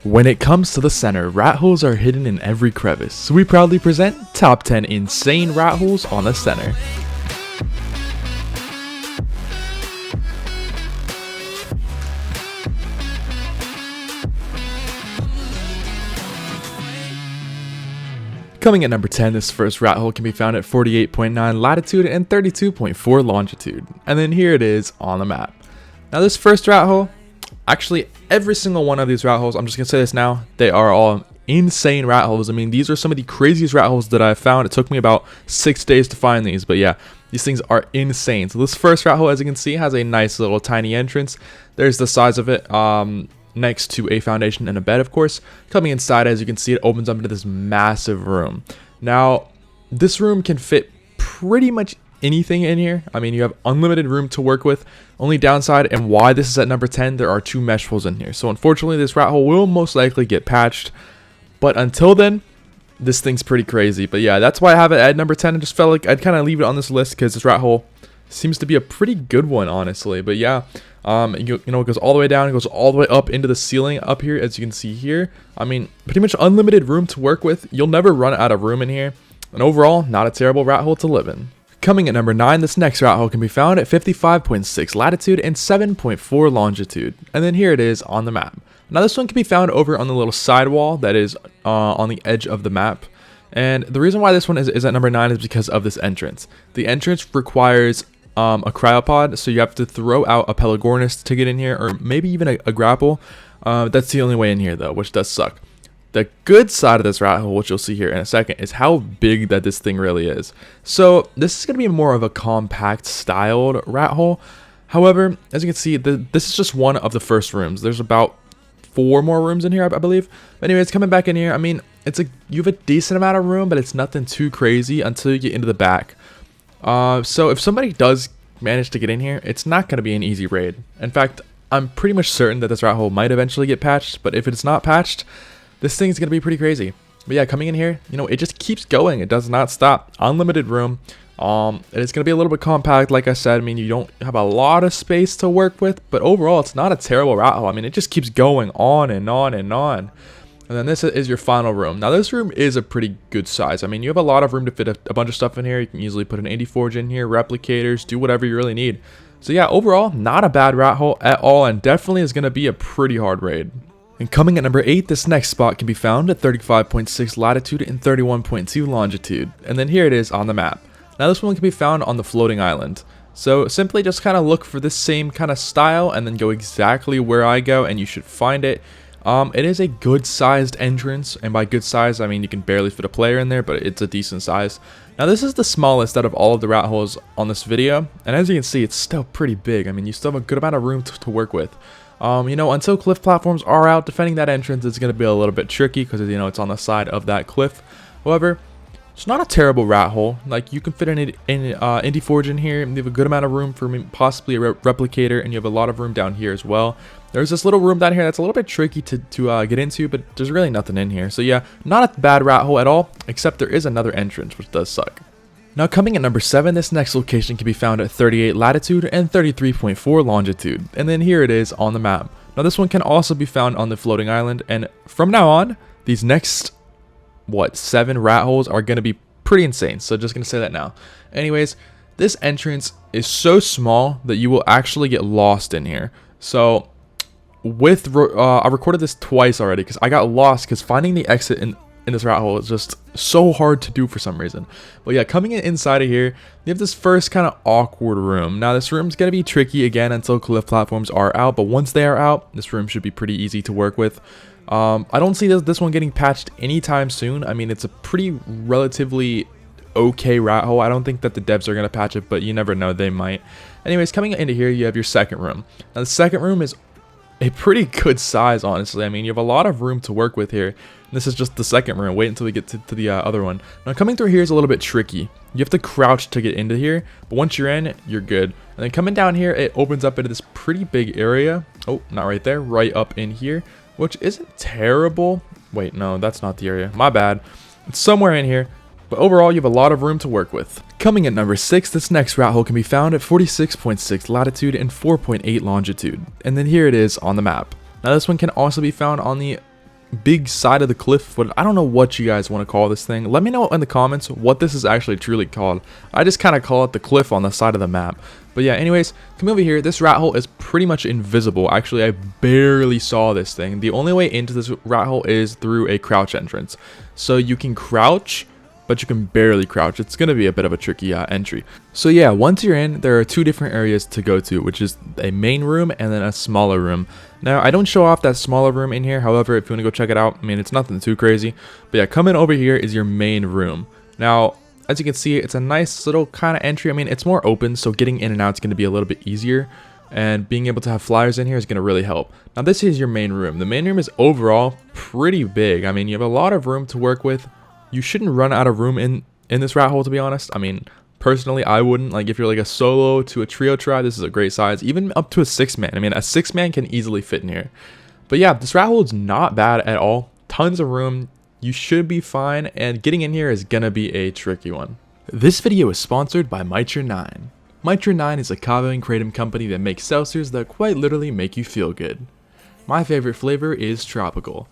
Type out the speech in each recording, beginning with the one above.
When it comes to the center, rat holes are hidden in every crevice, so we proudly present top 10 insane rat holes on the center. Coming at number 10, this first rat hole can be found at 48.9 latitude and 32.4 longitude, and then here it is on the map. Now this first rat hole, actually every single one of these rat holes, I'm just going to say this now, they are all insane rat holes. I mean, these are some of the craziest rat holes that I've found. It took me about 6 days to find these, but yeah, these things are insane. So this first rat hole, as you can see, has a nice little tiny entrance. There's the size of it. Next to a foundation and a bed, of course. Coming inside, as you can see, it opens up into this massive room. Now, this room can fit pretty much anything in here. I mean, you have unlimited room to work with. Only downside, and why this is at number 10, there are 2 mesh holes in here. So unfortunately, this rat hole will most likely get patched. But until then, this thing's pretty crazy. But yeah, that's why I have it at number 10. I just felt like I'd kind of leave it on this list because this rat hole seems to be a pretty good one, honestly. But yeah, you know, it goes all the way down, it goes all the way up into the ceiling up here, as you can see here. I mean, pretty much unlimited room to work with. You'll never run out of room in here. And overall, not a terrible rat hole to live in. Coming at number 9, this next rat hole can be found at 55.6 latitude and 7.4 longitude. And then here it is on the map. Now this one can be found over on the little sidewall that is on the edge of the map. And the reason why this one is at number 9 is because of this entrance. The entrance requires a cryopod, so you have to throw out a Pelagornis to get in here, or maybe even a grapple. That's the only way in here though, which does suck. The good side of this rat hole, which you'll see here in a second, is how big that this thing really is. So this is going to be more of a compact styled rat hole. However, as you can see, this is just one of the first rooms. There's about 4 more rooms in here, I believe. But anyways, coming back in here, I mean, you have a decent amount of room, but it's nothing too crazy until you get into the back. So if somebody does manage to get in here, it's not going to be an easy raid. In fact, I'm pretty much certain that this rat hole might eventually get patched, but if it's not patched, this thing's going to be pretty crazy. But yeah, coming in here, you know, it just keeps going. It does not stop. Unlimited room. And it's going to be a little bit compact, like I said. I mean, you don't have a lot of space to work with, but overall, it's not a terrible rat hole. I mean, it just keeps going on and on and on. And then this is your final room. Now, this room is a pretty good size. I mean, you have a lot of room to fit a bunch of stuff in here. You can easily put an AndyForge in here, replicators, do whatever you really need. So yeah, overall, not a bad rat hole at all, and definitely is going to be a pretty hard raid. And coming at number 8, this next spot can be found at 35.6 latitude and 31.2 longitude. And then here it is on the map. Now this one can be found on the floating island. So simply just kind of look for this same kind of style and then go exactly where I go and you should find it. It is a good sized entrance, and by good size I mean you can barely fit a player in there, but it's a decent size. Now this is the smallest out of all of the rat holes on this video, and as you can see, it's still pretty big. I mean, you still have a good amount of room to work with. You know, until cliff platforms are out, defending that entrance is going to be a little bit tricky because, you know, it's on the side of that cliff. However, it's not a terrible rat hole. Like, you can fit an AndyForge in here, and you have a good amount of room for possibly a replicator, and you have a lot of room down here as well. There's this little room down here that's a little bit tricky to get into, but there's really nothing in here. So yeah, not a bad rat hole at all, except there is another entrance, which does suck. Now coming at number 7, this next location can be found at 38 latitude and 33.4 longitude, and then here it is on the map. Now this one can also be found on the floating island, and from now on, these next, 7 rat holes are going to be pretty insane, so just going to say that now. Anyways, this entrance is so small that you will actually get lost in here. So I recorded this twice already because I got lost because finding the exit in this rat hole is just so hard to do for some reason. But yeah, coming inside of here, you have this first kind of awkward room. Now this room's going to be tricky again until cliff platforms are out, but once they are out, this room should be pretty easy to work with. I don't see this one getting patched anytime soon. I mean, it's a pretty relatively okay rat hole. I don't think that the devs are going to patch it, but you never know, they might. Anyways, coming into here, you have your second room. Now the second room is a pretty good size, honestly. I mean, you have a lot of room to work with here. This is just the second room. Wait until we get to the other one. Now coming through here is a little bit tricky. You have to crouch to get into here, but once you're in, you're good. And then coming down here, it opens up into this pretty big area. Oh, not right there, right up in here, which isn't terrible. Wait, no, that's not the area. My bad. It's somewhere in here. But overall, you have a lot of room to work with. Coming at number 6, this next rat hole can be found at 46.6 latitude and 4.8 longitude. And then here it is on the map. Now this one can also be found on the big side of the cliff. But I don't know what you guys want to call this thing. Let me know in the comments what this is actually truly called. I just kind of call it the cliff on the side of the map. But yeah, anyways, come over here. This rat hole is pretty much invisible. Actually, I barely saw this thing. The only way into this rat hole is through a crouch entrance. So you can crouch, but you can barely crouch. It's going to be a bit of a tricky entry. So yeah, once you're in, there are two different areas to go to, which is a main room and then a smaller room. Now, I don't show off that smaller room in here. However, if you want to go check it out, I mean, it's nothing too crazy. But yeah, coming over here is your main room. Now, as you can see, it's a nice little kind of entry. I mean, it's more open, so getting in and out is going to be a little bit easier. And being able to have flyers in here is going to really help. Now, this is your main room. The main room is overall pretty big. I mean, you have a lot of room to work with. You shouldn't run out of room in this rat hole, to be honest. I mean, personally, I wouldn't. Like, if you're like a solo to a trio try, this is a great size. Even up to a 6-man. I mean, a 6-man can easily fit in here. But yeah, this rat hole is not bad at all. Tons of room. You should be fine, and getting in here is gonna be a tricky one. This video is sponsored by Mitra9. Mitra9 is a kava and kratom company that makes seltzers that quite literally make you feel good. My favorite flavor is tropical.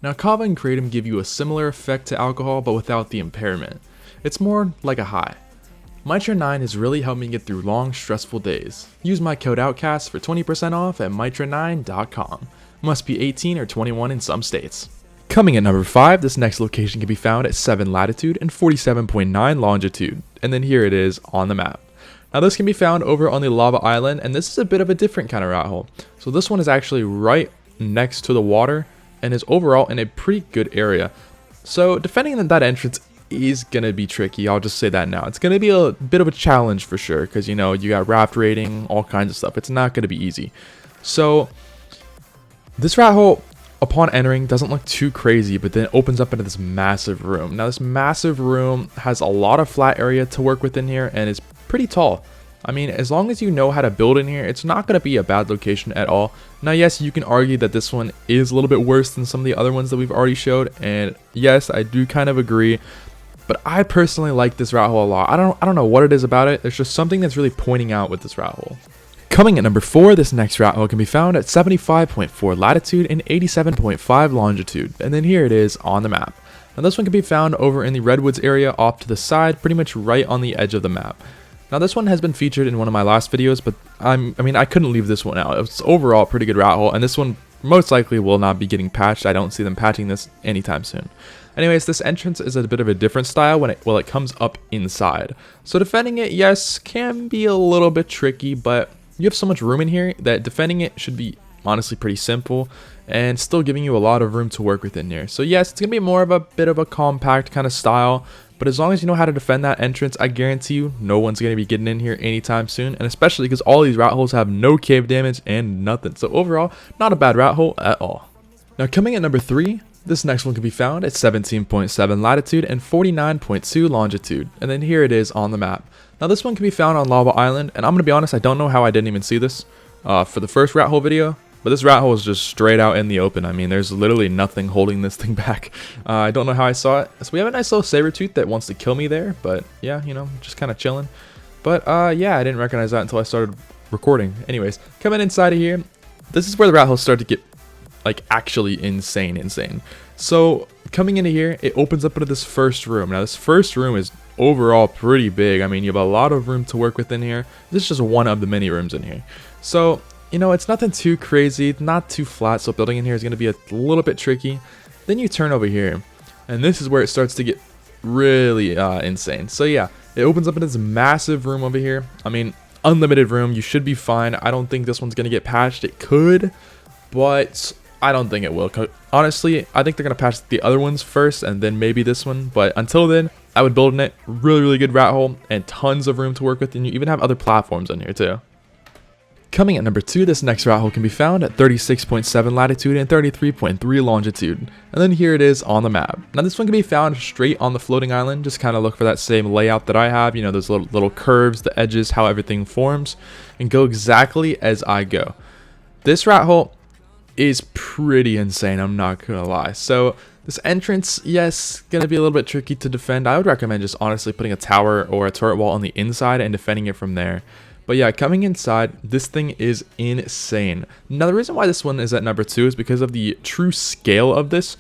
Now, kava and kratom give you a similar effect to alcohol, but without the impairment. It's more like a high. Mitra9 has really helped me get through long, stressful days. Use my code Outcasts for 20% off at mitra9.com. Must be 18 or 21 in some states. Coming at number 5, this next location can be found at 7 latitude and 47.9 longitude, and then here it is on the map. Now this can be found over on the lava island, and this is a bit of a different kind of rat hole. So this one is actually right next to the water and is overall in a pretty good area. So defending that entrance is gonna be tricky. I'll just say that now. It's gonna be a bit of a challenge for sure, because you know, you got raft raiding, all kinds of stuff. It's not gonna be easy. So this rat hole, upon entering, doesn't look too crazy, but then opens up into this massive room. Now this massive room has a lot of flat area to work with in here, and is pretty tall. I mean, as long as you know how to build in here, it's not going to be a bad location at all. Now yes, you can argue that this one is a little bit worse than some of the other ones that we've already showed, and yes, I do kind of agree, but I personally like this rat hole a lot. I don't know what it is about it. There's just something that's really pointing out with this rat hole. Coming at number 4, this next rat hole can be found at 75.4 latitude and 87.5 longitude, and then here it is on the map. Now this one can be found over in the Redwoods area off to the side, pretty much right on the edge of the map. Now this one has been featured in one of my last videos, but I mean I couldn't leave this one out. It's overall a pretty good rat hole, and this one most likely will not be getting patched. I don't see them patching this anytime soon. Anyways, this entrance is a bit of a different style when it comes up inside. So defending it, yes, can be a little bit tricky, but you have so much room in here that defending it should be honestly pretty simple and still giving you a lot of room to work with in here. So yes, it's going to be more of a bit of a compact kind of style, but as long as you know how to defend that entrance, I guarantee you no one's going to be getting in here anytime soon, and especially because all these rat holes have no cave damage and nothing. So overall, not a bad rat hole at all. Now coming at number 3, this next one can be found at 17.7 latitude and 49.2 longitude, and then here it is on the map. Now this one can be found on Lava Island, and I'm going to be honest, I don't know how I didn't even see this for the first rat hole video, but this rat hole is just straight out in the open. I mean, there's literally nothing holding this thing back. I don't know how I saw it. So we have a nice little saber tooth that wants to kill me there, but yeah, you know, just kind of chilling. But yeah, I didn't recognize that until I started recording. Anyways, coming inside of here, this is where the rat holes start to get like actually insane. So coming into here, it opens up into this first room. Now this first room is overall pretty big. I mean, you have a lot of room to work with in here. This is just one of the many rooms in here. So, you know, it's nothing too crazy, not too flat, so building in here is going to be a little bit tricky. Then you turn over here, and this is where it starts to get really insane. So yeah, it opens up into this massive room over here. I mean, unlimited room, you should be fine. I don't think this one's going to get patched. It could, but I don't think it will. Honestly, I think they're going to patch the other ones first and then maybe this one. But until then, I would build in it. Really good rat hole and tons of room to work with. And you even have other platforms in here too. Coming at number 2, this next rat hole can be found at 36.7 latitude and 33.3 longitude. And then here it is on the map. Now this one can be found straight on the floating island. Just kind of look for that same layout that I have. You know, those little curves, the edges, how everything forms. And go exactly as I go. This rat hole is pretty insane, I'm not gonna lie. So this entrance, yes, gonna be a little bit tricky to defend. I would recommend just honestly putting a tower or a turret wall on the inside and defending it from there. But yeah, coming inside, this thing is insane. Now the reason why this one is at number 2 is because of the true scale of this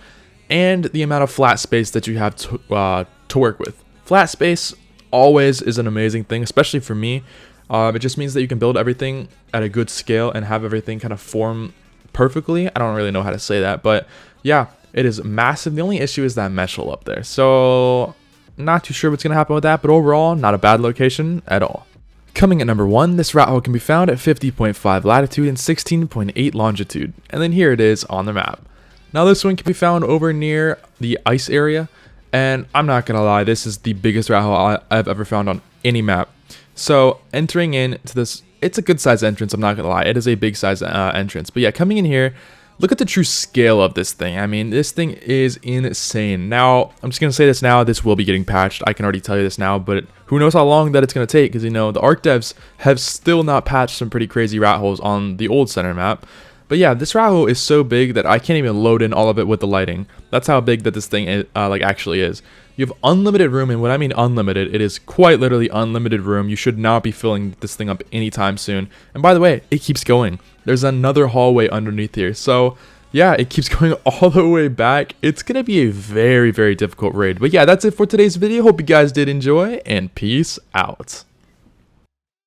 and the amount of flat space that you have to work with. Flat space always is an amazing thing, especially for me. It just means that you can build everything at a good scale and have everything kind of form perfectly. I don't really know how to say that, but yeah, it is massive. The only issue is that mesh hole up there. So not too sure what's going to happen with that, but overall, not a bad location at all. Coming at number 1, this rat hole can be found at 50.5 latitude and 16.8 longitude. And then here it is on the map. Now this one can be found over near the ice area. And I'm not going to lie, this is the biggest rat hole I've ever found on any map. So entering into this, it's a good size entrance, I'm not going to lie. It is a big size entrance. But yeah, coming in here, look at the true scale of this thing. I mean, this thing is insane. Now, I'm just going to say this now, this will be getting patched. I can already tell you this now, but who knows how long that it's going to take, because, you know, the ARK devs have still not patched some pretty crazy rat holes on the old center map. But yeah, this rat hole is so big that I can't even load in all of it with the lighting. That's how big that this thing is, actually is. You have unlimited room, and when I mean unlimited, it is quite literally unlimited room. You should not be filling this thing up anytime soon. And by the way, it keeps going. There's another hallway underneath here. So yeah, it keeps going all the way back. It's going to be a very, very difficult raid. But yeah, that's it for today's video. Hope you guys did enjoy, and peace out.